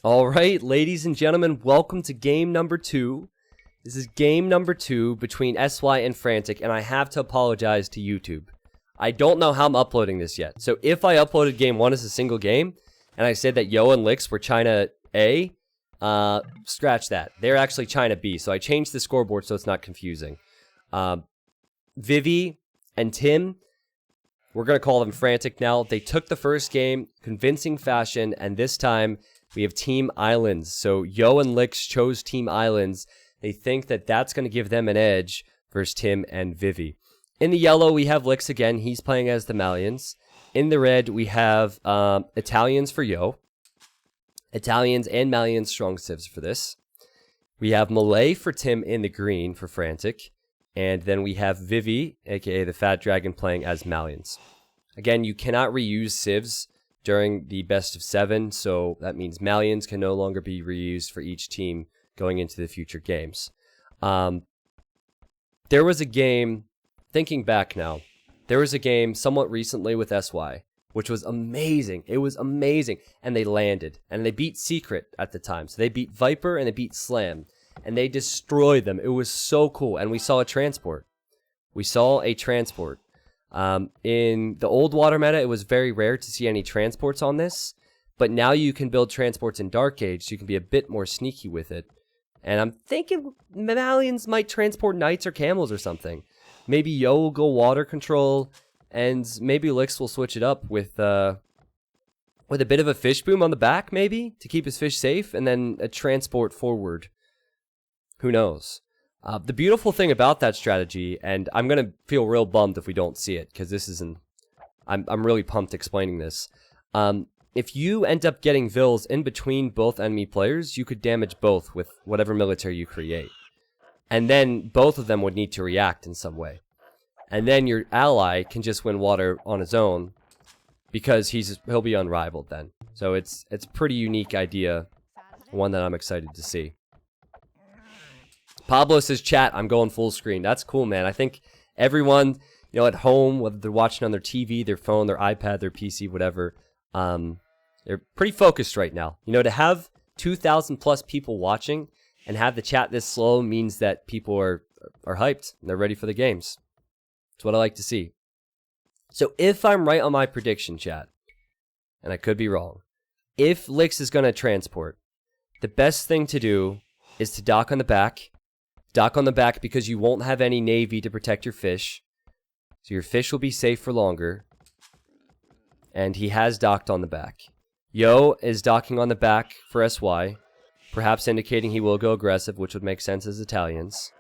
All right, ladies and gentlemen, welcome to game number 2. This is game number 2 between SY and Frantic, and I have to apologize to YouTube. I don't know how I'm uploading this yet. So if I uploaded game 1 as a single game, and I said that Yo and Lix were China A, scratch that. They're actually China B, so I changed the scoreboard so it's not confusing. Vivi and Tim, we're going to call them Frantic now. They took the first game, convincing fashion, and this time we have Team Islands. So Yo and Lix chose Team Islands. They think that that's going to give them an edge versus Tim and Vivi. In the yellow, we have Lix again. He's playing as the Malians. In the red, we have Italians for Yo. Italians and Malians strong civs for this. We have Malay for Tim in the green for Frantic. And then we have Vivi, aka the Fat Dragon, playing as Malians. Again, you cannot reuse civs during the best of 7, so that means Malians can no longer be reused for each team going into the future games. There was a game, thinking back now, there was a game somewhat recently with SY, which was amazing. It was amazing. And they landed. And they beat Secret at the time. So they beat Viper and they beat Slam. And they destroyed them. It was so cool. And we saw a transport. We saw a transport. In the old water meta, it was very rare to see any transports on this. But now you can build transports in Dark Age, so you can be a bit more sneaky with it. And I'm thinking Malians might transport knights or camels or something. Maybe Yo will go water control, and maybe Lix will switch it up with a bit of a fish boom on the back, maybe, to keep his fish safe, and then a transport forward. Who knows? The beautiful thing about that strategy, and I'm going to feel real bummed if we don't see it, because this isn't... I'm really pumped explaining this. If you end up getting vills in between both enemy players, you could damage both with whatever military you create. And then both of them would need to react in some way. And then your ally can just win water on his own, because he'll be unrivaled then. So it's a pretty unique idea, one that I'm excited to see. Pablo says, chat, I'm going full screen. That's cool, man. I think everyone, at home, whether they're watching on their TV, their phone, their iPad, their PC, whatever, they're pretty focused right now. To have 2,000 plus people watching and have the chat this slow means that people are hyped and they're ready for the games. It's what I like to see. So if I'm right on my prediction, chat, and I could be wrong, if Lix is going to transport, the best thing to do is to dock on the back. Dock on the back because you won't have any navy to protect your fish. So your fish will be safe for longer. And he has docked on the back. Yo is docking on the back for SY, perhaps indicating he will go aggressive, which would make sense as Italians.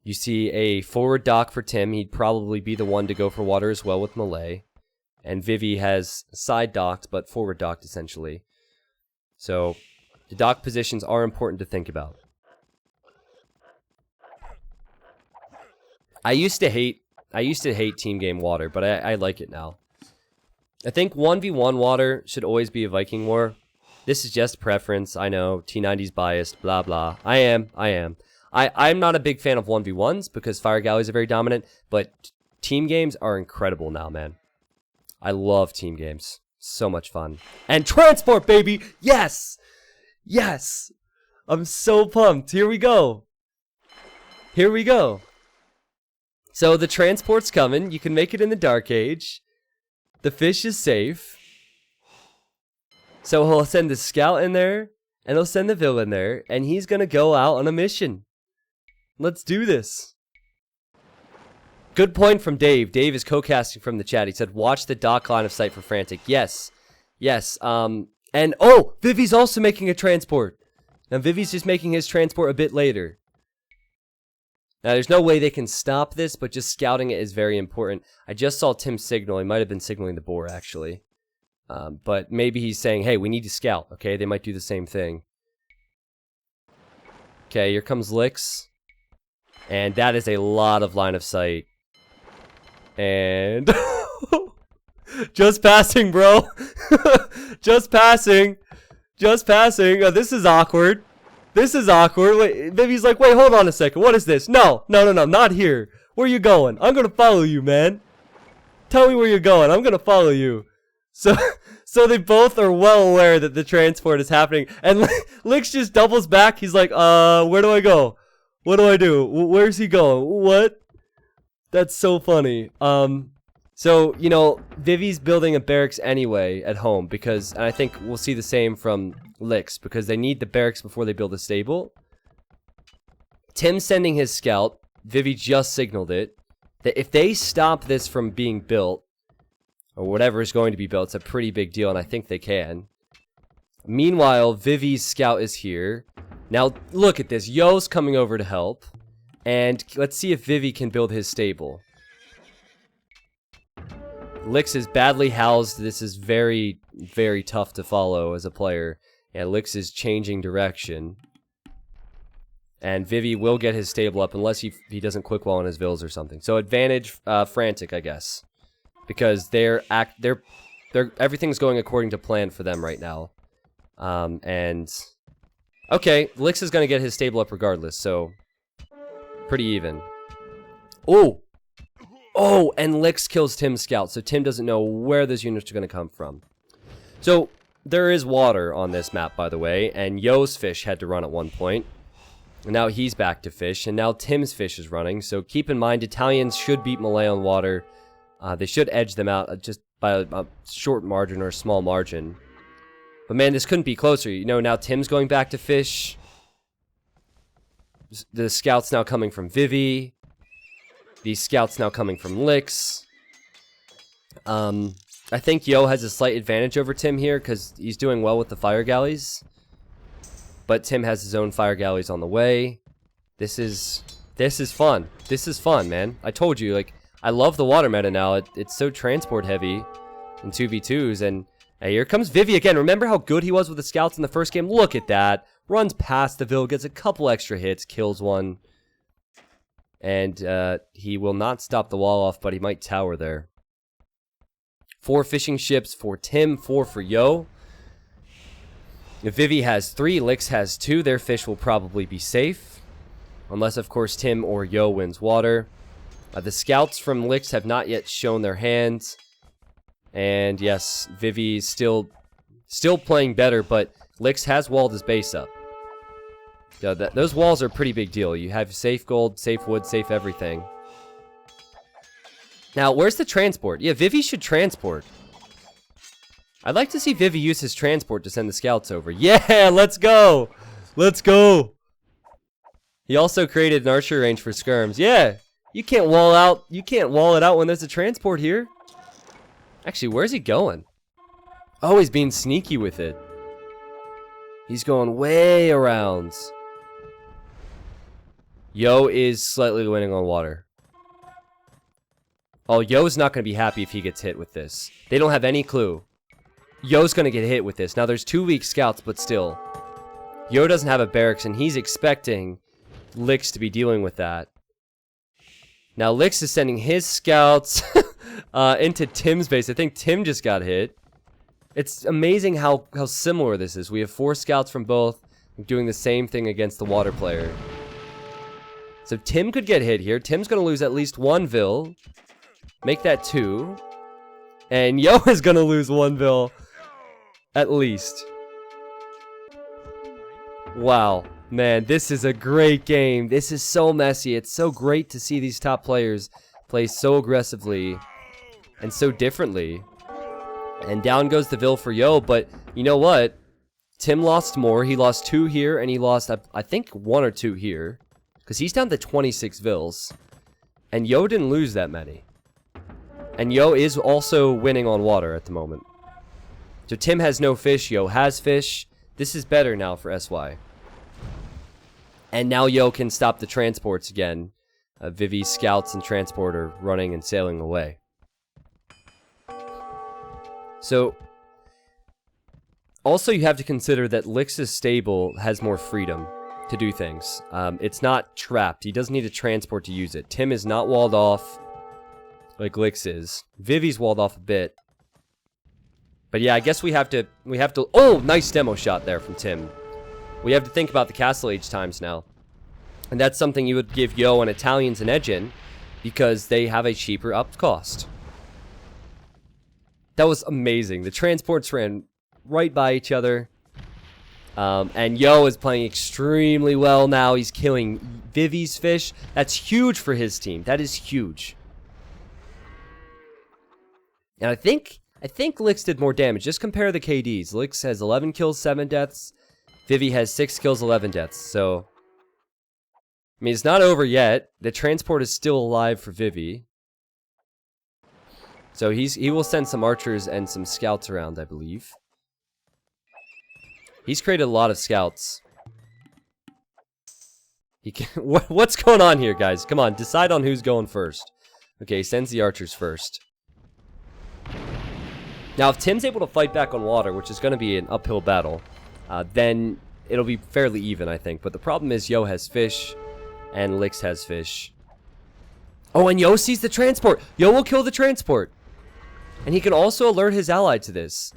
You see a forward dock for Tim. He'd probably be the one to go for water as well with Malay. And Vivi has side docked, but forward docked essentially. So the dock positions are important to think about. I used to hate team game water, but I like it now. I think 1v1 water should always be a Viking war. This is just preference. I know T90's biased, blah blah. I am. I'm not a big fan of 1v1s because fire galleys are very dominant, but team games are incredible now, man. I love team games. So much fun. And transport, baby! Yes! Yes! I'm so pumped. Here we go. Here we go. So the transport's coming. You can make it in the Dark Age. The fish is safe. So he'll send the scout in there, and he'll send the villain in there, and he's going to go out on a mission. Let's do this. Good point from Dave. Dave is co-casting from the chat. He said, watch the dock line of sight for Frantic. Yes. Yes. And, oh, Vivi's also making a transport. Now, Vivi's just making his transport a bit later. Now, there's no way they can stop this, but just scouting it is very important. I just saw Tim signal. He might have been signaling the boar, actually. But maybe he's saying, hey, we need to scout, okay? They might do the same thing. Okay, here comes Lix. And that is a lot of line of sight. And... just passing, bro. Just passing. Just passing. Oh, this is awkward. This is awkward. Wait, Vivi's like, wait, hold on a second. What is this? No, not here. Where you going? I'm gonna follow you, man. Tell me where you're going. I'm gonna follow you. So So they both are well aware that the transport is happening. And Lix just doubles back. He's like, where do I go? What do I do? Where's he going? What? That's so funny. So, you know, Vivi's building a barracks anyway at home because, and I think we'll see the same from Lix, because they need the barracks before they build a stable. Tim's sending his scout. Vivi just signaled it. That if they stop this from being built, or whatever is going to be built, it's a pretty big deal, and I think they can. Meanwhile, Vivi's scout is here. Now, look at this. Yo's coming over to help. And let's see if Vivi can build his stable. Lix is badly housed. This is very, very tough to follow as a player. Yeah, Lix is changing direction. And Vivi will get his stable up unless he doesn't quick wall on his vills or something. So advantage Frantic, I guess. Because everything's going according to plan for them right now. And okay, Lix is going to get his stable up regardless, so pretty even. Oh, and Lix kills Tim's scout, so Tim doesn't know where those units are going to come from. So, there is water on this map, by the way, and Yo's fish had to run at one point. And now he's back to fish, and now Tim's fish is running, so keep in mind, Italians should beat Malay on water. They should edge them out just by a short margin or a small margin. But man, this couldn't be closer. You know, now Tim's going back to fish. The scout's now coming from Vivi. These scouts now coming from Lix. I think Yo has a slight advantage over Tim here because he's doing well with the fire galleys. But Tim has his own fire galleys on the way. This is fun. This is fun, man. I told you, like, I love the water meta now. It's so transport heavy in 2v2s. And hey, here comes Vivi again. Remember how good he was with the scouts in the first game? Look at that. Runs past the Vil, gets a couple extra hits, kills one. And he will not stop the wall off, but he might tower there. 4 fishing ships for Tim, 4 for Yo. Vivi has 3, Lix has 2. Their fish will probably be safe. Unless, of course, Tim or Yo wins water. The scouts from Lix have not yet shown their hands. And yes, Vivi's still playing better, but Lix has walled his base up. Yeah, those walls are a pretty big deal. You have safe gold, safe wood, safe everything. Now, where's the transport? Yeah, Vivi should transport. I'd like to see Vivi use his transport to send the scouts over. Yeah, let's go! Let's go! He also created an archery range for skirms. Yeah, you can't wall it out when there's a transport here. Actually, where's he going? Oh, he's being sneaky with it. He's going way around. Yo is slightly winning on water. Oh, Yo's not going to be happy if he gets hit with this. They don't have any clue. Yo's going to get hit with this. Now, there's 2 weak scouts, but still. Yo doesn't have a barracks, and he's expecting Lix to be dealing with that. Now, Lix is sending his scouts into Tim's base. I think Tim just got hit. It's amazing how similar this is. We have 4 scouts from both doing the same thing against the water player. So Tim could get hit here. Tim's going to lose at least 1 Vil. Make that 2. And Yo is going to lose 1 Vil. At least. Wow. Man, this is a great game. This is so messy. It's so great to see these top players play so aggressively and so differently. And down goes the Vil for Yo, but you know what? Tim lost more. He lost 2 here, and he lost, I think, 1 or 2 here. Because he's down to 26 Vils. And Yo didn't lose that many. And Yo is also winning on water at the moment. So Tim has no fish, Yo has fish. This is better now for SY. And now Yo can stop the transports again. Vivi's scouts and transport are running and sailing away. So, also you have to consider that Lix's stable has more freedom to do things. It's not trapped. He doesn't need a transport to use it. Tim is not walled off like Lix is. Vivi's walled off a bit. But yeah, I guess we have to, oh, nice demo shot there from Tim. We have to think about the castle age times now. And that's something you would give Yo and Italians an edge in, because they have a cheaper up cost. That was amazing. The transports ran right by each other. And Yo is playing extremely well now. He's killing Vivi's fish. That's huge for his team. That is huge. And I think Lix did more damage. Just compare the KDs. Lix has 11 kills, 7 deaths. Vivi has 6 kills, 11 deaths. So, I mean, it's not over yet. The transport is still alive for Vivi. So he will send some archers and some scouts around, I believe. He's created a lot of scouts. He can, what's going on here, guys? Come on, decide on who's going first. Okay, he sends the archers first. Now, if Tim's able to fight back on water, which is going to be an uphill battle, then it'll be fairly even, I think. But the problem is Yo has fish, and Lix has fish. Oh, and Yo sees the transport. Yo will kill the transport. And he can also alert his ally to this.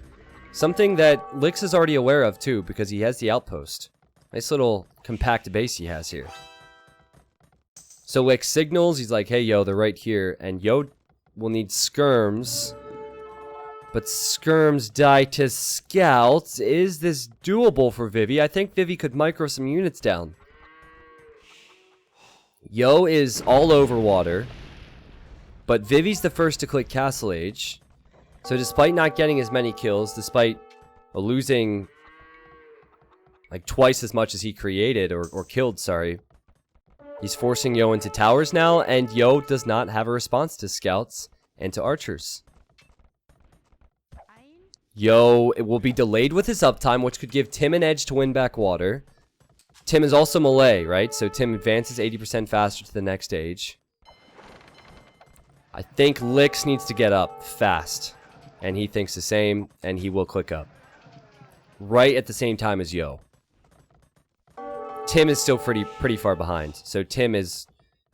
Something that Lix is already aware of, too, because he has the outpost. Nice little compact base he has here. So Lix signals, he's like, hey, Yo, they're right here. And Yo will need skirms. But skirms die to scouts. Is this doable for Vivi? I think Vivi could micro some units down. Yo is all over water. But Vivi's the first to click Castle Age. So despite not getting as many kills, despite losing like twice as much as he created, or killed, sorry, he's forcing Yo into towers now, and Yo does not have a response to scouts and to archers. Yo, it will be delayed with his uptime, which could give Tim an edge to win back water. Tim is also melee, right? So Tim advances 80% faster to the next stage. I think Lix needs to get up fast. And he thinks the same, and he will click up. Right at the same time as Yo. Tim is still pretty far behind. So Tim is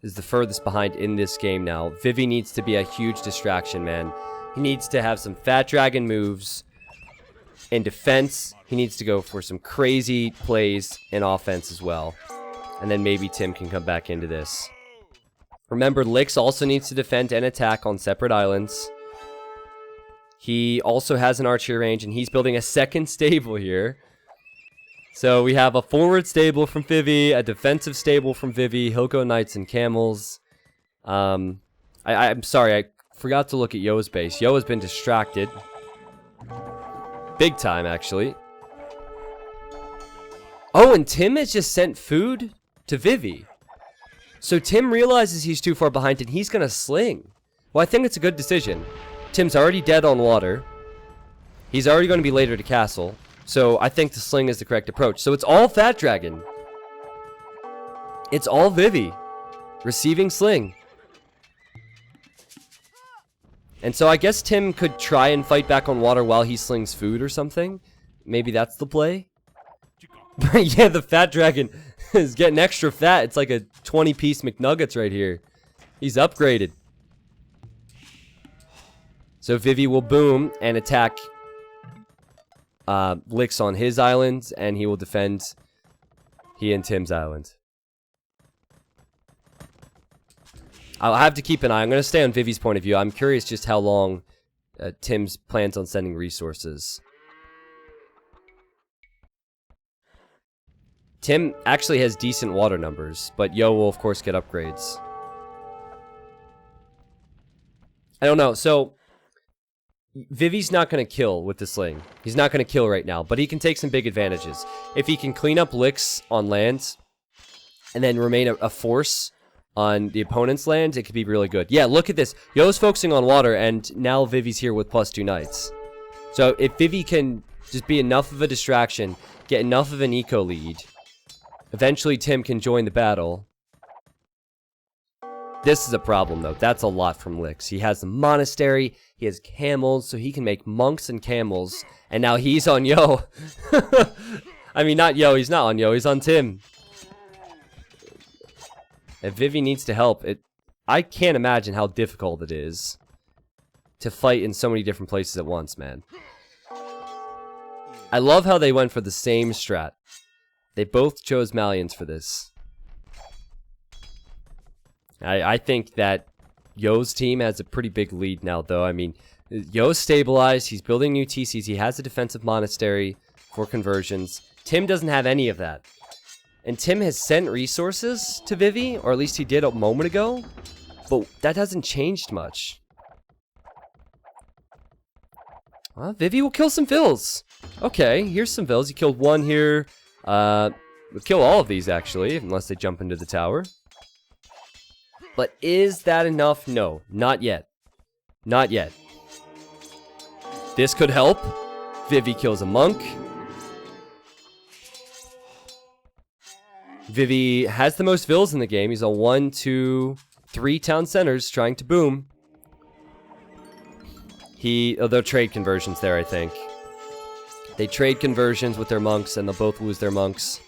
the furthest behind in this game now. Vivi needs to be a huge distraction, man. He needs to have some fat dragon moves. In defense, he needs to go for some crazy plays in offense as well. And then maybe Tim can come back into this. Remember, Lix also needs to defend and attack on separate islands. He also has an archery range, and he's building a second stable here. So we have a forward stable from Vivi, a defensive stable from Vivi. He'll go knights and camels. I'm sorry, I forgot to look at Yo's base. Yo has been distracted. Big time, actually. Oh, and Tim has just sent food to Vivi. So Tim realizes he's too far behind, and he's going to sling. Well, I think it's a good decision. Tim's already dead on water. He's already going to be later to castle. So I think the sling is the correct approach. So it's all Fat Dragon. It's all Vivi. Receiving sling. And so I guess Tim could try and fight back on water while he slings food or something. Maybe that's the play. Yeah, the Fat Dragon is getting extra fat. It's like a 20-piece McNuggets right here. He's upgraded. So Vivi will boom and attack Lix on his island, and he will defend he and Tim's island. I'll have to keep an eye. I'm going to stay on Vivi's point of view. I'm curious just how long Tim's plans on sending resources. Tim actually has decent water numbers, but Yo will of course get upgrades. I don't know, so Vivi's not going to kill with the sling. He's not going to kill right now, but he can take some big advantages. If he can clean up Lix on land, and then remain a force on the opponent's land, it could be really good. Yeah, look at this. Yo's focusing on water, and now Vivi's here with +2 knights. So if Vivi can just be enough of a distraction, get enough of an eco lead, eventually Tim can join the battle. This is a problem, though. That's a lot from Lix. He has the monastery, he has camels, so he can make monks and camels, and now he's on Yo. I mean, not Yo, he's not on Yo, he's on Tim. If Vivi needs to help, I can't imagine how difficult it is to fight in so many different places at once, man. I love how they went for the same strat. They both chose Malians for this. I think that Yo's team has a pretty big lead now, though. I mean, Yo's stabilized. He's building new TCs. He has a defensive monastery for conversions. Tim doesn't have any of that. And Tim has sent resources to Vivi, or at least he did a moment ago. But that hasn't changed much. Well, Vivi will kill some vills. Okay, here's some vills. He killed one here. We'll kill all of these, actually, unless they jump into the tower. But is that enough? No, not yet. Not yet. This could help. Vivi kills a monk. Vivi has the most vills in the game. He's on 1, 2, 3 town centers trying to boom. They'll trade conversions there, I think. They trade conversions with their monks, and they'll both lose their monks.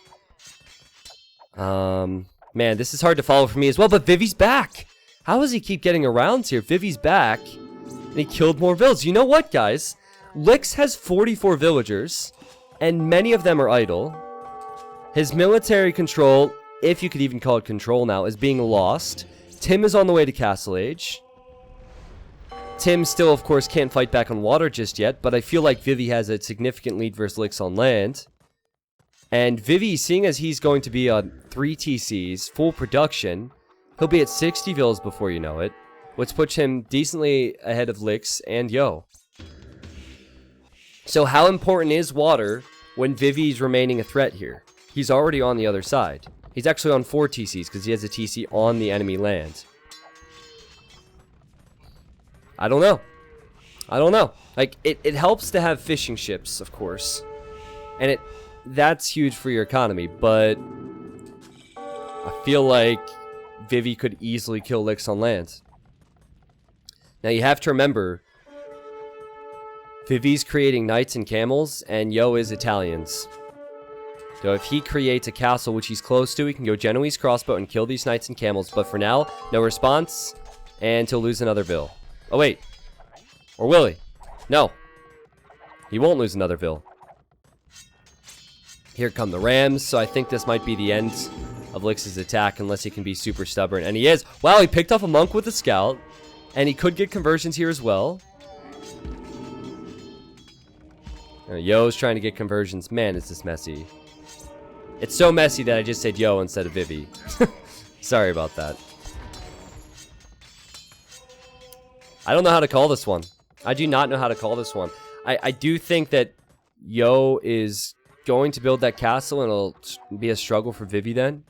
Man, this is hard to follow for me as well, but Vivi's back! How does he keep getting around here? Vivi's back, and he killed more vills. You know what, guys? Lix has 44 villagers, and many of them are idle. His military control, if you could even call it control now, is being lost. Tim is on the way to Castle Age. Tim still, of course, can't fight back on water just yet, but I feel like Vivi has a significant lead versus Lix on land. And Vivi, seeing as he's going to be on 3 TCs, full production, he'll be at 60 vills before you know it, which puts him decently ahead of Lix and Yo. So how important is water when Vivi's remaining a threat here? He's already on the other side. He's actually on 4 TCs because he has a TC on the enemy land. I don't know. I don't know. Like, it helps to have fishing ships, of course. And that's huge for your economy, but I feel like Vivi could easily kill Lix on land. Now, you have to remember, Vivi's creating knights and camels, and Yo is Italians. So if he creates a castle, which he's close to, he can go Genoese crossbow and kill these knights and camels. But for now, no response, and he'll lose another vill. Oh, wait. Or will he? No. He won't lose another vill. Here come the Rams, so I think this might be the end of Lix's attack, unless he can be super stubborn. And he is. Wow, he picked off a monk with a scout, and he could get conversions here as well. Yo's trying to get conversions. Man, is this messy. It's so messy that I just said Yo instead of Vivi. Sorry about that. I don't know how to call this one. I do not know how to call this one. I do think that Yo is going to build that castle, and it'll be a struggle for Vivi then.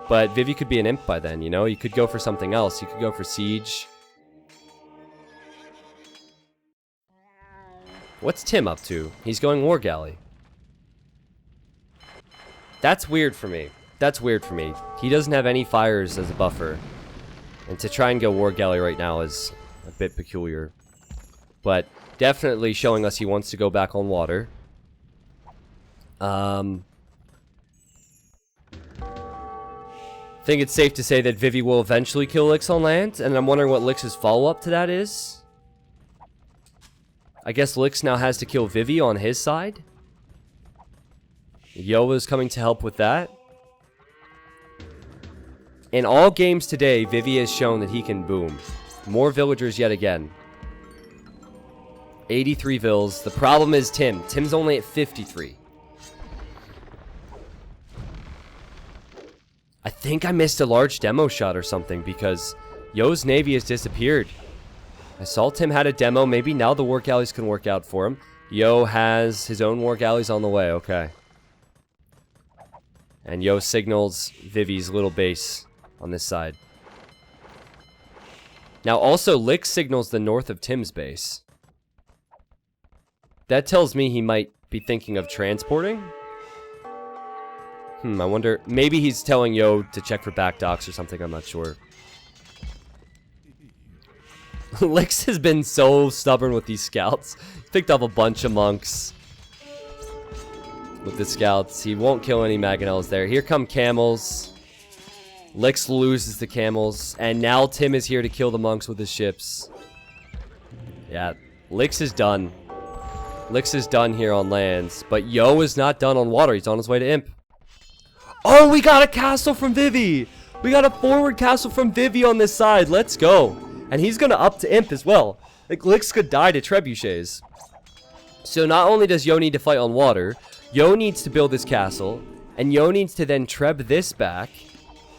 But Vivi could be an imp by then, you know? You could go for something else. You could go for siege. What's Tim up to? He's going war galley. That's weird for me. That's weird for me. He doesn't have any fires as a buffer. And to try and go war galley right now is a bit peculiar. But definitely showing us he wants to go back on water. I think it's safe to say that Vivi will eventually kill Lix on land. And I'm wondering what Lix's follow-up to that is. I guess Lix now has to kill Vivi on his side. Yo is coming to help with that. In all games today, Vivi has shown that he can boom. More villagers yet again. 83 vills. The problem is Tim. Tim's only at 53. I think I missed a large demo shot or something because Yo's navy has disappeared. I saw Tim had a demo. Maybe now the war galleys can work out for him. Yo has his own war galleys on the way. Okay. And Yo signals Vivi's little base on this side. Now also Lix signals the north of Tim's base. That tells me he might be thinking of transporting. I wonder. Maybe he's telling Yo to check for back docks or something. I'm not sure. Lix has been so stubborn with these scouts. Picked up a bunch of monks with the scouts. He won't kill any Mangonels there. Here come camels. Lix loses the camels. And now Tim is here to kill the monks with his ships. Yeah, Lix is done. Lix is done here on lands. But Yo is not done on water. He's on his way to Imp. Oh, we got a castle from Vivi. We got a forward castle from Vivi on this side. Let's go. And he's going to up to Imp as well. Like, Lix could die to trebuchets. So not only does Yo need to fight on water, Yo needs to build his castle, and Yo needs to then treb this back.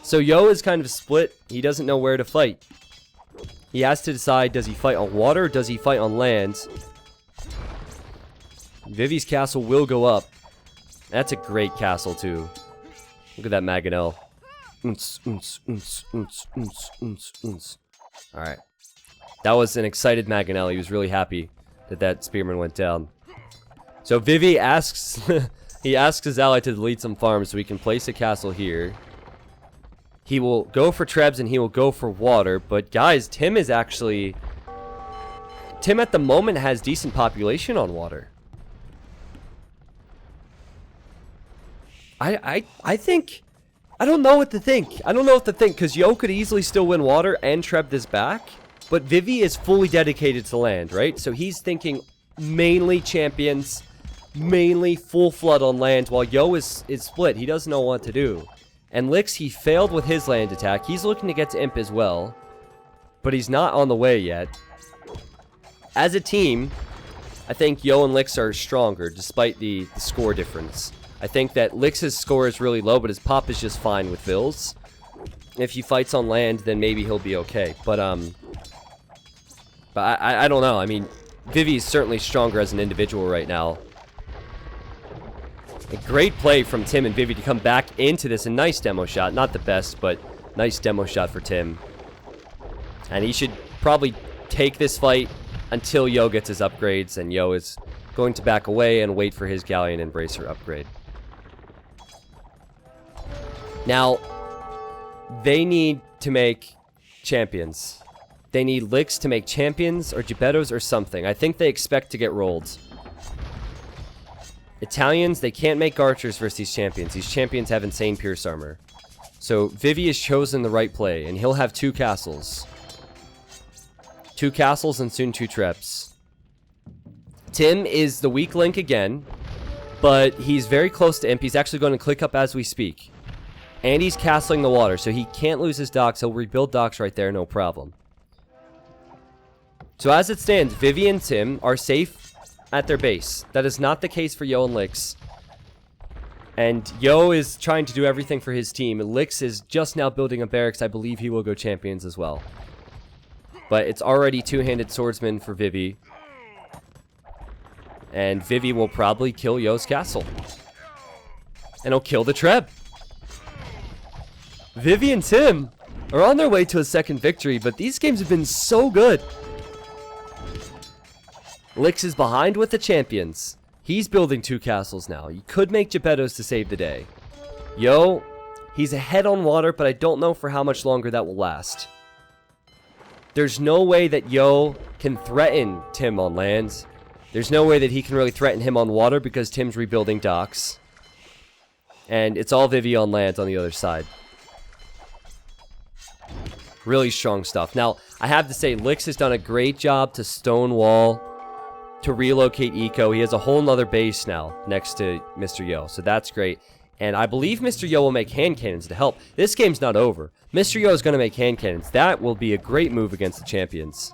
So Yo is kind of split. He doesn't know where to fight. He has to decide, does he fight on water or does he fight on land? Vivi's castle will go up. That's a great castle, too. Look at that Mangonel. Alright. That was an excited Mangonel. He was really happy that that spearman went down. So Vivi asks... he asks his ally to delete some farms so he can place a castle here. He will go for trebs and he will go for water. But guys, Tim is actually... Tim at the moment has decent population on water. I think... I don't know what to think. I don't know what to think, because Yo could easily still win water and treb this back. But Vivi is fully dedicated to land, right? So he's thinking mainly champions, mainly full flood on land, while Yo is split. He doesn't know what to do. And Lix, he failed with his land attack. He's looking to get to Imp as well. But he's not on the way yet. As a team, I think Yo and Lix are stronger, despite the score difference. I think that Lix's score is really low, but his pop is just fine with Vills. If he fights on land, then maybe he'll be okay. But I don't know. I mean, Vivi is certainly stronger as an individual right now. A great play from Tim and Vivi to come back into this. A nice demo shot. Not the best, but nice demo shot for Tim. And he should probably take this fight until Yo gets his upgrades, and Yo is going to back away and wait for his Galleon Embracer upgrade. Now, they need to make champions. They need Lix to make champions or Gebettos or something. I think they expect to get rolled. Italians, they can't make archers versus these champions. These champions have insane pierce armor. So Vivi has chosen the right play, and he'll have 2 castles. 2 castles and soon 2 trebs. Tim is the weak link again, but he's very close to Imp. He's actually going to click up as we speak. And he's castling the water, so he can't lose his docks. He'll rebuild docks right there, no problem. So as it stands, Vivi and Tim are safe at their base. That is not the case for Yo and Lix. And Yo is trying to do everything for his team. Lix is just now building a barracks. I believe he will go champions as well. But it's already two-handed swordsman for Vivi. And Vivi will probably kill Yo's castle. And he'll kill the treb. Vivi and Tim are on their way to a second victory, but these games have been so good. Lix is behind with the champions. He's building 2 castles now. He could make Gebettos to save the day. Yo, he's ahead on water, but I don't know for how much longer that will last. There's no way that Yo can threaten Tim on land. There's no way that he can really threaten him on water because Tim's rebuilding docks. And it's all Vivi on land on the other side. Really strong stuff. Now, I have to say, Lix has done a great job to stonewall, to relocate Eco. He has a whole nother base now next to Mr. Yo, so that's great. And I believe Mr. Yo will make hand cannons to help. This game's not over. Mr. Yo is going to make hand cannons. That will be a great move against the champions.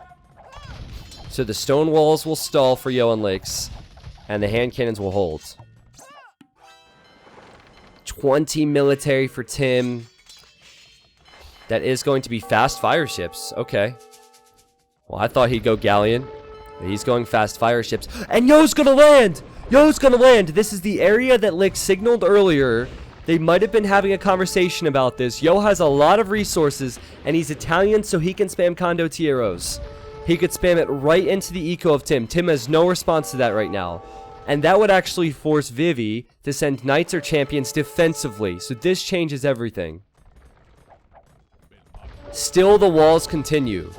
So the stone walls will stall for Yo and Lix, and the hand cannons will hold. 20 military for Tim. That is going to be fast fire ships. Okay. Well, I thought he'd go galleon. But he's going fast fire ships. And Yo's gonna land! Yo's gonna land! This is the area that Lix signaled earlier. They might have been having a conversation about this. Yo has a lot of resources, and he's Italian, so he can spam Condotieros. He could spam it right into the eco of Tim. Tim has no response to that right now. And that would actually force Vivi to send knights or champions defensively. So this changes everything. Still, the walls continue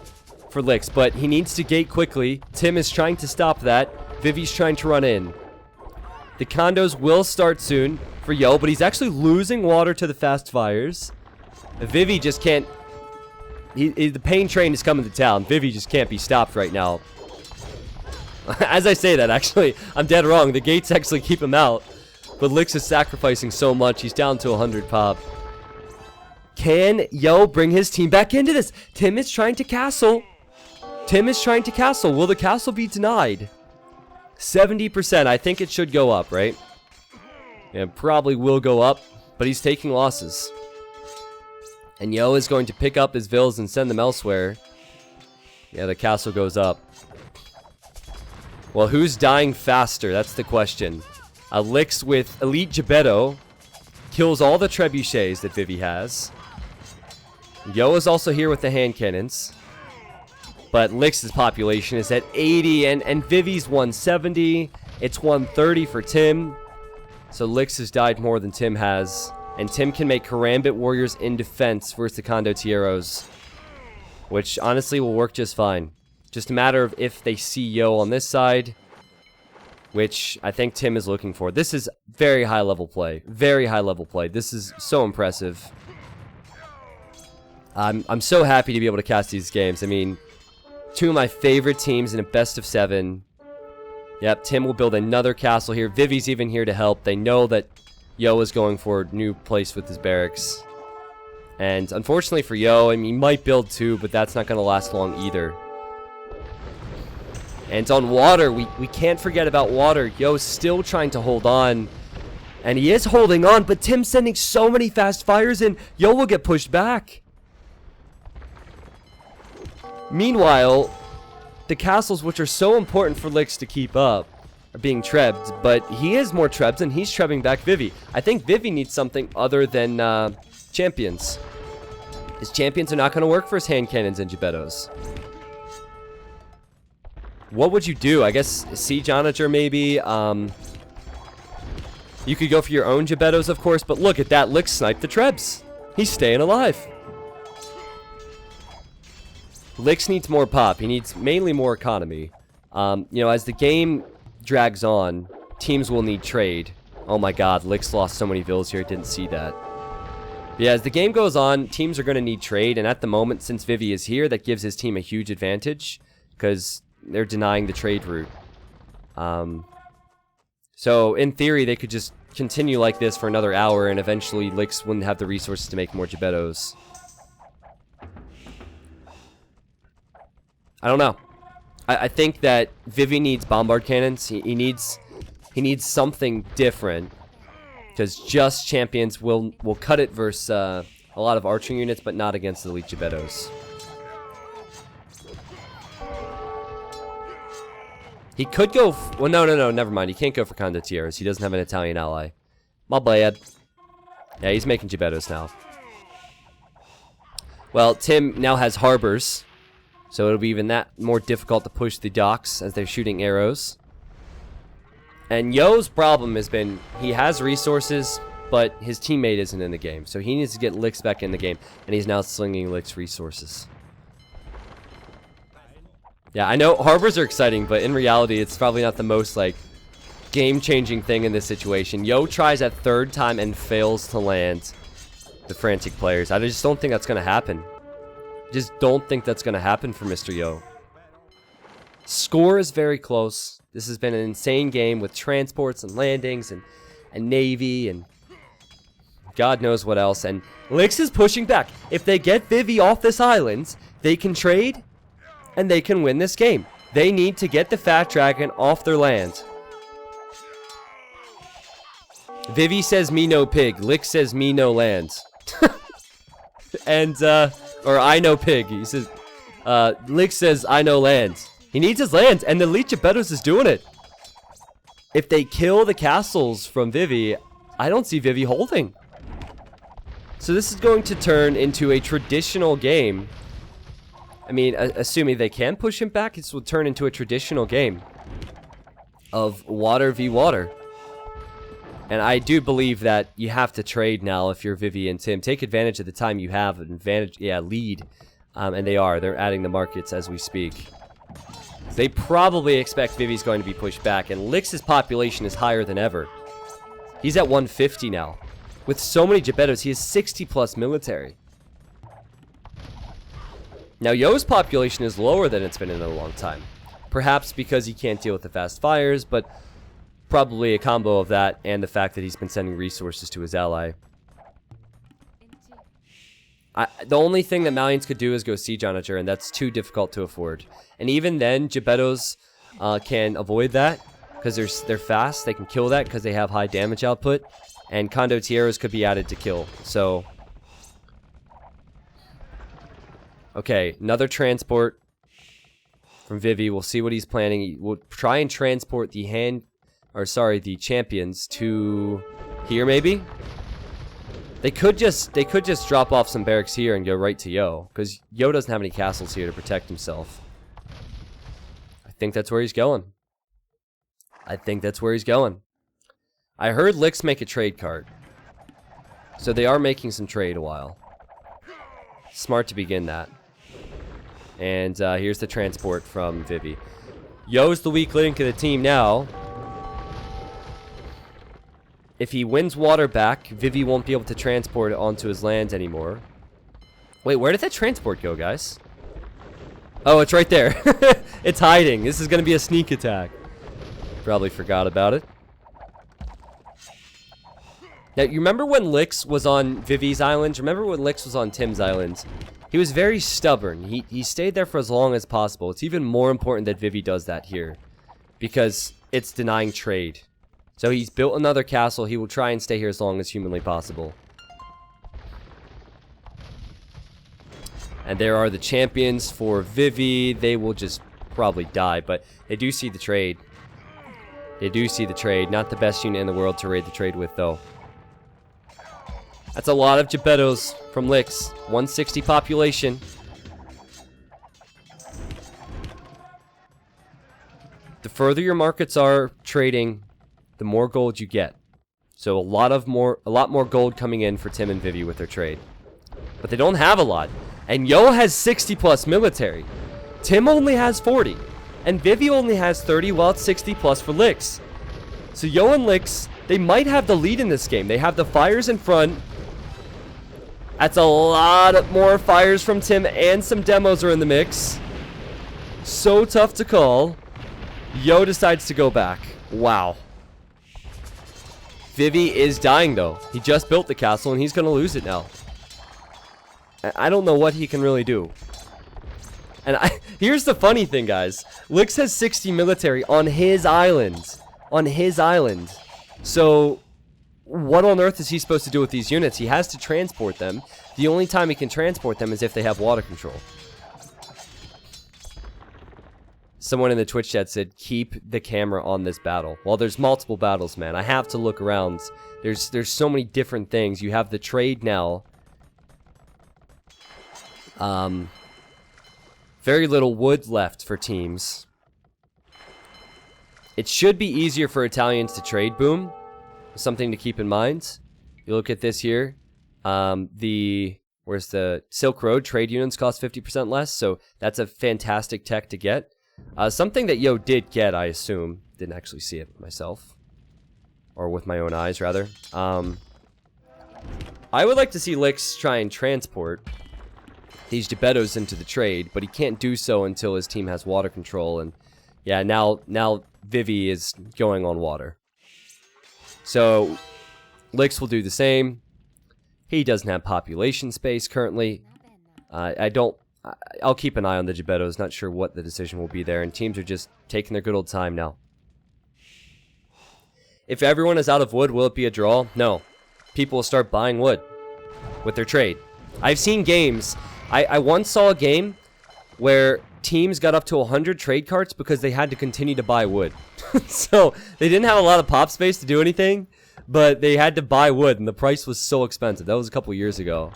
for Lix, but he needs to gate quickly. Tim is trying to stop that. Vivi's trying to run in. The condos will start soon for Yo, but he's actually losing water to the fast fires. Vivi just can't... the pain train is coming to town. Vivi just can't be stopped right now. As I say that, actually, I'm dead wrong. The gates actually keep him out. But Lix is sacrificing so much. He's down to 100 pop. Can Yo bring his team back into this? Tim is trying to castle. Tim is trying to castle. Will the castle be denied? 70%. I think it should go up, right? It probably will go up, but he's taking losses. And Yo is going to pick up his vills and send them elsewhere. Yeah, the castle goes up. Well, who's dying faster? That's the question. Lix with Elite Gebetto kills all the trebuchets that Vivi has. Yo is also here with the hand cannons. But Lix's population is at 80, and Vivi's 170. It's 130 for Tim. So Lix has died more than Tim has. And Tim can make Karambit Warriors in defense versus the Condotieros, which honestly will work just fine. Just a matter of if they see Yo on this side, which I think Tim is looking for. This is very high level play. Very high level play. This is so impressive. I'm so happy to be able to cast these games. I mean, two of my favorite teams in a best of 7. Yep, Tim will build another castle here. Vivi's even here to help. They know that Yo is going for a new place with his barracks. And unfortunately for Yo, I mean, he might build 2, but that's not going to last long either. And on water, we can't forget about water. Yo's still trying to hold on. And he is holding on, but Tim's sending so many fast fires in. Yo will get pushed back. Meanwhile, the castles, which are so important for Lix to keep up, are being trebbed. But he is more trebbed, and he's trebbing back Vivi. I think Vivi needs something other than champions. His champions are not going to work for his hand cannons and Gebettos. What would you do? I guess Siege Onager maybe. You could go for your own Gebettos, of course. But look at that. Lix sniped the trebs. He's staying alive. Lix needs more pop. He needs mainly more economy. You know, as the game drags on, teams will need trade. Oh my god, Lix lost so many vills here. I didn't see that. Yeah, as the game goes on, teams are going to need trade. And at the moment, since Vivi is here, that gives his team a huge advantage. Because they're denying the trade route. So, in theory, they could just continue like this for another hour. And eventually, Lix wouldn't have the resources to make more Gebettos. I don't know. I think that Vivi needs bombard cannons. He needs something different, because just champions will cut it versus a lot of archering units, but not against the elite Gebettos. He could go. Well, no, never mind. He can't go for Condottieri. He doesn't have an Italian ally. My bad. Yeah, he's making Gebettos now. Well, Tim now has harbors. So it'll be even that more difficult to push the docks as they're shooting arrows. And Yo's problem has been he has resources, but his teammate isn't in the game. So he needs to get Lix back in the game, and he's now slinging Lix resources. Yeah, I know harbors are exciting, but in reality, it's probably not the most, like, game-changing thing in this situation. Yo tries that 3rd time and fails to land the Frantic players. I just don't think that's going to happen. Just don't think that's going to happen for Mr. Yo. Score is very close. This has been an insane game with transports and landings and navy and God knows what else. And Lix is pushing back. If they get Vivi off this island, they can trade and they can win this game. They need to get the Fat Dragon off their land. Vivi says me no pig. Lix says me no land. And, or I know pig. He says, Lix says I know land. He needs his land, and the Elite Gebettos is doing it. If they kill the castles from Vivi, I don't see Vivi holding. So this is going to turn into a traditional game. I mean, assuming they can push him back, this will turn into a traditional game of water v water. And I do believe that you have to trade now if you're Vivi and Tim. Take advantage of the time you have. Lead. And they are. They're adding the markets as we speak. They probably expect Vivi's going to be pushed back. And Lix's population is higher than ever. He's at 150 now. With so many Gebettos, he has 60 plus military. Now, Yo's population is lower than it's been in a long time. Perhaps because he can't deal with the fast fires, but probably a combo of that and the fact that he's been sending resources to his ally. The only thing that Malians could do is go siege on it, and that's too difficult to afford. And even then, Gebettos can avoid that because they're fast. They can kill that because they have high damage output. And Condotieros could be added to kill. So, okay, another transport from Vivi. We'll see what he's planning. We'll try and transport the champions to here, maybe. They could just drop off some barracks here and go right to Yo, because Yo doesn't have any castles here to protect himself. I think that's where he's going. I heard Lix make a trade cart, so they are making some trade a while. Smart to begin that. And here's the transport from Vivi. Yo's the weak link of the team now. If he wins water back, Vivi won't be able to transport it onto his lands anymore. Wait, where did that transport go, guys? Oh, it's right there. It's hiding. This is going to be a sneak attack. Probably forgot about it. Now, you remember when Lix was on Vivi's island? Remember when Lix was on Tim's island? He was very stubborn. He stayed there for as long as possible. It's even more important that Vivi does that here, because it's denying trade. So he's built another castle. He will try and stay here as long as humanly possible. And there are the champions for Vivi. They will just probably die, but they do see the trade. They do see the trade. Not the best unit in the world to raid the trade with, though. That's a lot of Gebettos from Lix. 160 population. The further your markets are trading, the more gold you get. So a lot more gold coming in for Tim and Vivi with their trade. But they don't have a lot. And Yo has 60 plus military. Tim only has 40. And Vivi only has 30, while it's 60 plus for Lix. So Yo and Lix, they might have the lead in this game. They have the fires in front. That's a lot more fires from Tim, and some demos are in the mix. So tough to call. Yo decides to go back. Wow. Vivi is dying, though. He just built the castle, and he's going to lose it now. I don't know what he can really do. And here's the funny thing, guys. Lix has 60 military on his island. On his island. So, what on earth is he supposed to do with these units? He has to transport them. The only time he can transport them is if they have water control. Someone in the Twitch chat said, keep the camera on this battle. Well, there's multiple battles, man. I have to look around. There's so many different things. You have the trade now. Very little wood left for teams. It should be easier for Italians to trade boom. Something to keep in mind. You look at this here. Where's the Silk Road trade units cost 50% less, so that's a fantastic tech to get. Something that Yo did get, I assume. Didn't actually see it myself. Or with my own eyes, rather. I would like to see Lix try and transport these Gebettos into the trade, but he can't do so until his team has water control, and yeah, now Vivi is going on water. So, Lix will do the same. He doesn't have population space currently. I'll keep an eye on the Gebettos. Not sure what the decision will be there. And teams are just taking their good old time now. If everyone is out of wood, will it be a draw? No. People will start buying wood with their trade. I've seen games. I once saw a game where teams got up to 100 trade carts because they had to continue to buy wood. So they didn't have a lot of pop space to do anything, but they had to buy wood, and the price was so expensive. That was a couple years ago.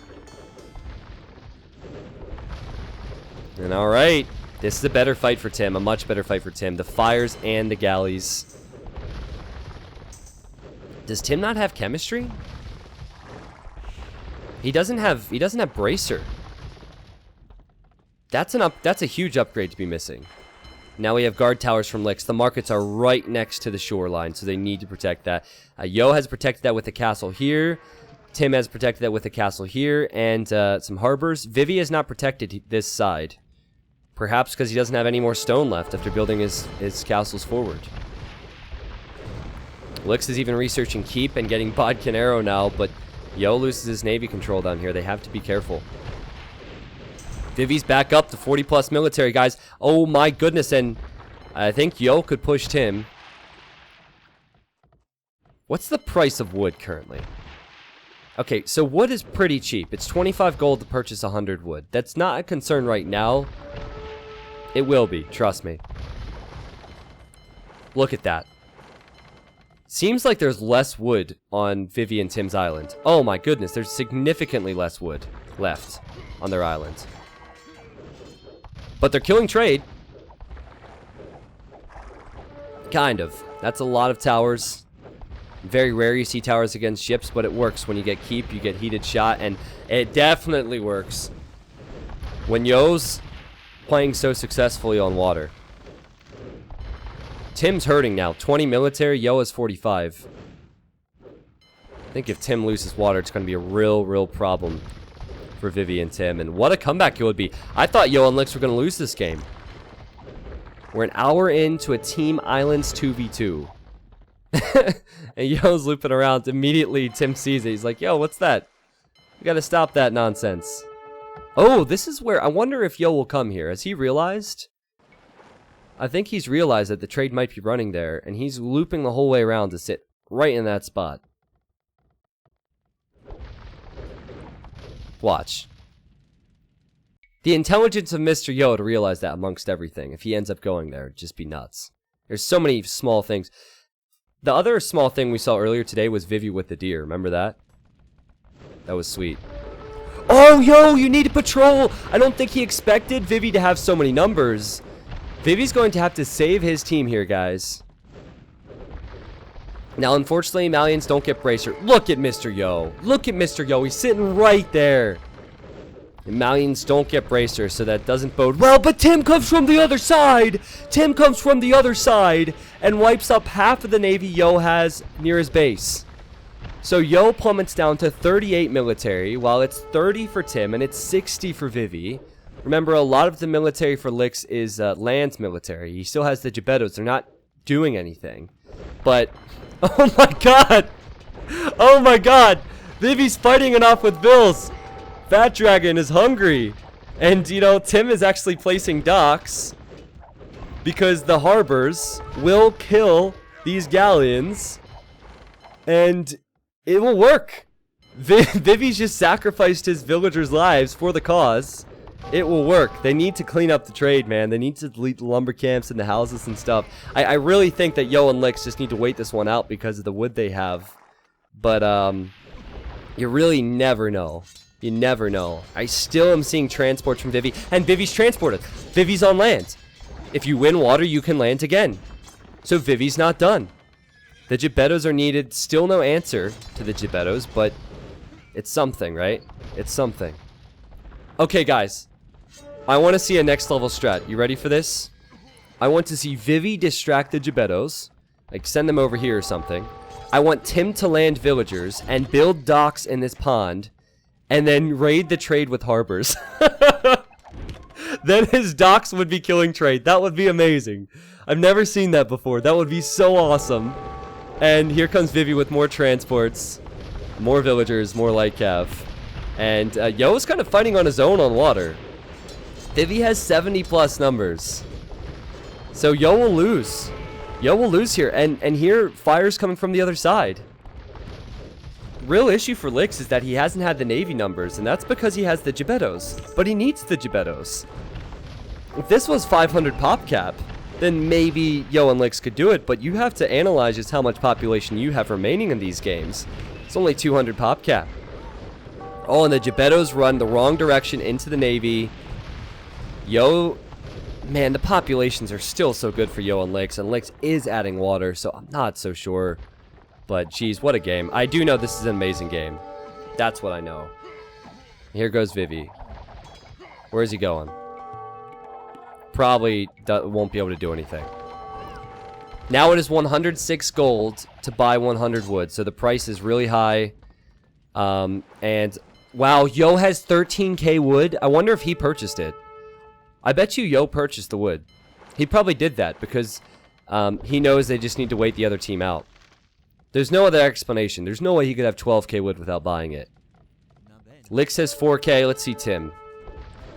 And alright, this is a better fight for Tim, a much better fight for Tim. The fires and the galleys. Does Tim not have chemistry? He doesn't have bracer. That's a huge upgrade to be missing. Now we have guard towers from Lix. The markets are right next to the shoreline, so they need to protect that. Yo has protected that with the castle here. Tim has protected that with the castle here, and some harbors. Vivi has not protected this side. Perhaps because he doesn't have any more stone left after building his castles forward. Lix is even researching keep and getting Bodkin Arrow now, but Yo loses his navy control down here. They have to be careful. Vivi's back up to 40 plus military, guys. Oh my goodness, and I think Yo could push Tim. What's the price of wood currently? Okay, so wood is pretty cheap. It's 25 gold to purchase 100 wood. That's not a concern right now. It will be, trust me. Look at that. Seems like there's less wood on Vivi and Tim's island. Oh my goodness, there's significantly less wood left on their island. But they're killing trade. Kind of. That's a lot of towers. Very rare you see towers against ships, but it works when you get keep, you get heated shot, and it definitely works when Yo's playing so successfully on water. Tim's hurting now. 20 military, Yo has 45. I think if Tim loses water, it's going to be a real problem for Vivi and Tim. And what a comeback it would be. I thought Yo and Lix were going to lose this game. We're an hour into a Team Islands 2v2. And Yo's looping around. Immediately, Tim sees it. He's like, yo, what's that? We got to stop that nonsense. Oh, this is where... I wonder if Yo will come here. Has he realized? I think he's realized that the trade might be running there, and he's looping the whole way around to sit right in that spot. Watch. The intelligence of Mr. Yo to realize that amongst everything. If he ends up going there, it'd just be nuts. There's so many small things. The other small thing we saw earlier today was Vivi with the deer. Remember that? That was sweet. Oh, Yo, you need to patrol! I don't think he expected Vivi to have so many numbers. Vivi's going to have to save his team here, guys. Now, unfortunately, Malians don't get bracer. Look at Mr. Yo. Look at Mr. Yo. He's sitting right there. And Malians don't get bracer, so that doesn't bode well. But Tim comes from the other side. Tim comes from the other side and wipes up half of the navy Yo has near his base. So Yo plummets down to 38 military, while it's 30 for Tim and it's 60 for Vivi. Remember, a lot of the military for Lix is land military. He still has the Gebettos. They're not doing anything. But, oh my god! Oh my god! Vivi's fighting it off with Bills! Fat Dragon is hungry! And, you know, Tim is actually placing docks because the harbors will kill these galleons. And it will work! Vivi's just sacrificed his villagers' lives for the cause. It will work. They need to clean up the trade, man. They need to delete the lumber camps and the houses and stuff. I really think that Yo and Lix just need to wait this one out because of the wood they have. But, you really never know. You never know. I still am seeing transports from Vivi, and Vivi's transported. Vivi's on land. If you win water, you can land again. So Vivi's not done. The Gebettos are needed. Still no answer to the Gebettos, but it's something, right? It's something. Okay, guys. I want to see a next level strat. You ready for this? I want to see Vivi distract the Gebettos. Like, send them over here or something. I want Tim to land villagers and build docks in this pond. And then raid the trade with harbors. Then his docks would be killing trade. That would be amazing. I've never seen that before. That would be so awesome. And here comes Vivi with more transports. More villagers, more light cav. And Yo's kind of fighting on his own on water. Vivi has 70 plus numbers. So Yo will lose. Yo will lose here. And here, fire's coming from the other side. Real issue for Lix is that he hasn't had the navy numbers, and that's because he has the Gebettos. But he needs the Gebettos. If this was 500 pop cap, then maybe Yo and Lix could do it, but you have to analyze just how much population you have remaining in these games. It's only 200 pop cap. Oh, and the Gebettos run the wrong direction into the navy. Yo, man, the populations are still so good for Yo and Lix is adding water, so I'm not so sure. But, geez, what a game. I do know this is an amazing game. That's what I know. Here goes Vivi. Where's he going? Probably won't be able to do anything. Now it is 106 gold to buy 100 wood, so the price is really high. And, wow, Yo has 13k wood. I wonder if he purchased it. I bet you Yo purchased the wood. He probably did that because he knows they just need to wait the other team out. There's no other explanation. There's no way he could have 12k wood without buying it. Lix has 4k. Let's see Tim.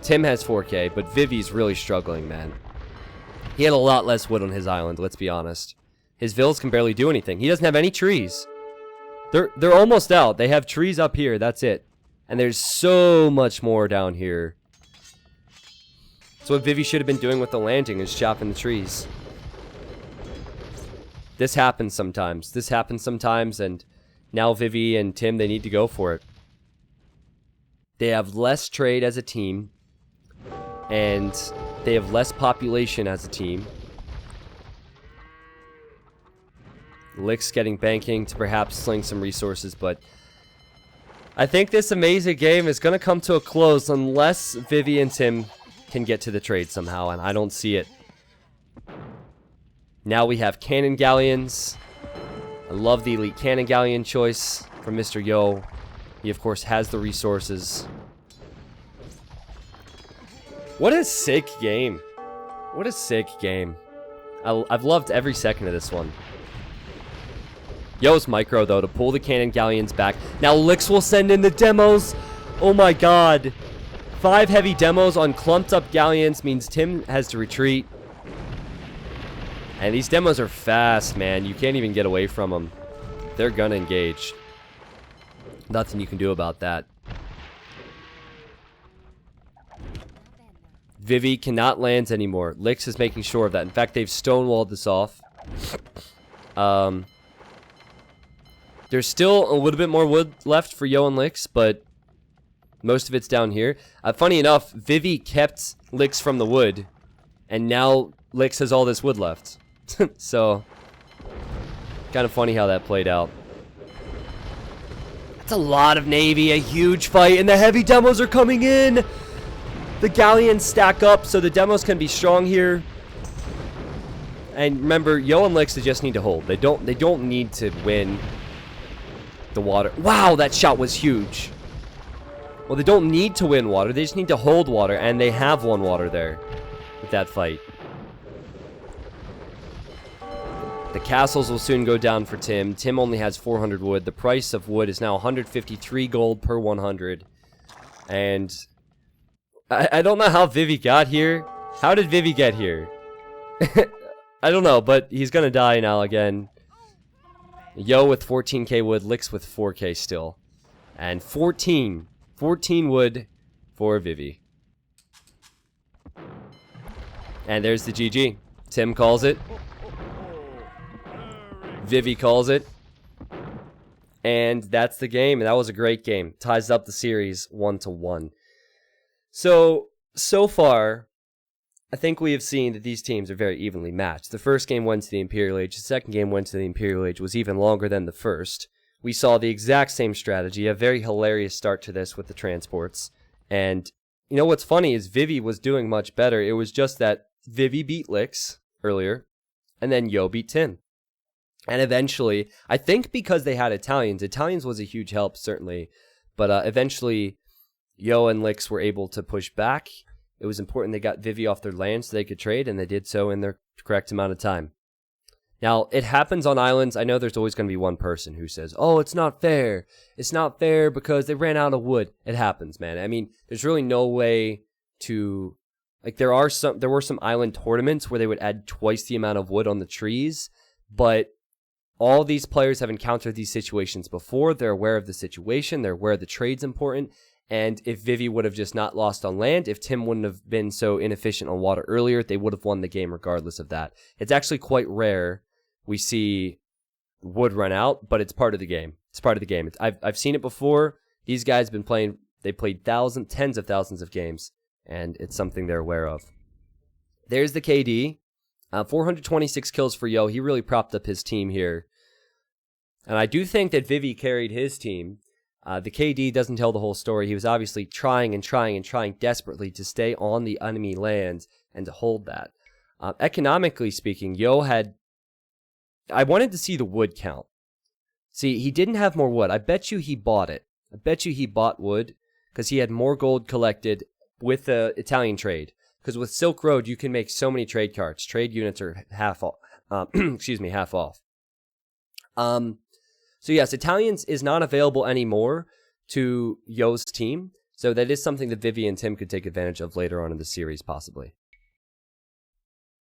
Tim has 4K, but Vivi's really struggling, man. He had a lot less wood on his island, let's be honest. His villas can barely do anything. He doesn't have any trees. They're almost out. They have trees up here, that's it. And there's so much more down here. So what Vivi should have been doing with the landing is chopping the trees. This happens sometimes. This happens sometimes, and now Vivi and Tim, they need to go for it. They have less trade as a team, and they have less population as a team. Lick's getting banking to perhaps sling some resources, but I think this amazing game is going to come to a close unless Vivi and Tim can get to the trade somehow, and I don't see it. Now we have cannon galleons. I love the elite cannon galleon choice from Mr. Yo. He, of course, has the resources. What a sick game. What a sick game. I've loved every second of this one. Yo's micro, though, to pull the cannon galleons back. Now Licks will send in the demos. Oh, my God. 5 heavy demos on clumped up galleons means Tim has to retreat. And these demos are fast, man. You can't even get away from them. They're gonna engage. Nothing you can do about that. Vivi cannot land anymore. Licks is making sure of that. In fact, they've stonewalled this off. There's still a little bit more wood left for Yo and Licks, but most of it's down here. Funny enough, Vivi kept Licks from the wood, and now Licks has all this wood left. So, kind of funny how that played out. That's a lot of Navy, a huge fight, and the heavy demos are coming in! The galleons stack up so the demos can be strong here. And remember, Yo and Licks, they just need to hold. They don't need to win the water. Wow, that shot was huge. Well, they don't need to win water, they just need to hold water, and they have won water there with that fight. The castles will soon go down for Tim. Tim only has 400 wood. The price of wood is now 153 gold per 100. And I don't know how Vivi got here. How did Vivi get here? I don't know, but he's gonna die now again. Yo with 14k wood, Licks with 4k still. And 14 wood for Vivi. And there's the GG. Tim calls it. Vivi calls it. And that's the game. And that was a great game. Ties up the series 1-1. So far, I think we have seen that these teams are very evenly matched. The first game went to the Imperial Age. The second game went to the Imperial Age. Was even longer than the first. We saw the exact same strategy. A very hilarious start to this with the transports. And you know what's funny is Vivi was doing much better. It was just that Vivi beat Licks earlier. And then Yo beat Tim. And eventually, I think because they had Italians was a huge help, certainly. But eventually, Yo and Licks were able to push back. It was important they got Vivi off their land so they could trade, and they did so in their correct amount of time. Now, it happens on islands. I know there's always going to be one person who says, oh, it's not fair. It's not fair because they ran out of wood. It happens, man. I mean, there's really no way to... Like, there were some island tournaments where they would add twice the amount of wood on the trees, but all these players have encountered these situations before. They're aware of the situation. They're aware the trade's important. And if Vivi would have just not lost on land, if Tim wouldn't have been so inefficient on water earlier, they would have won the game regardless of that. It's actually quite rare we see wood run out, but it's part of the game. It's part of the game. I've seen it before. These guys have been playing, they played tens of thousands of games, and it's something they're aware of. There's the KD. 426 kills for Yo. He really propped up his team here. And I do think that Vivi carried his team. The KD doesn't tell the whole story. He was obviously trying desperately to stay on the enemy land and to hold that. Economically speaking, Yo had... I wanted to see the wood count. See, he didn't have more wood. I bet you he bought it. I bet you he bought wood because he had more gold collected with the Italian trade. Because with Silk Road, you can make so many trade cards. Trade units are half off. Half off. So yes, Italians is not available anymore to Yo's team. So that is something that Vivi and Tim could take advantage of later on in the series, possibly.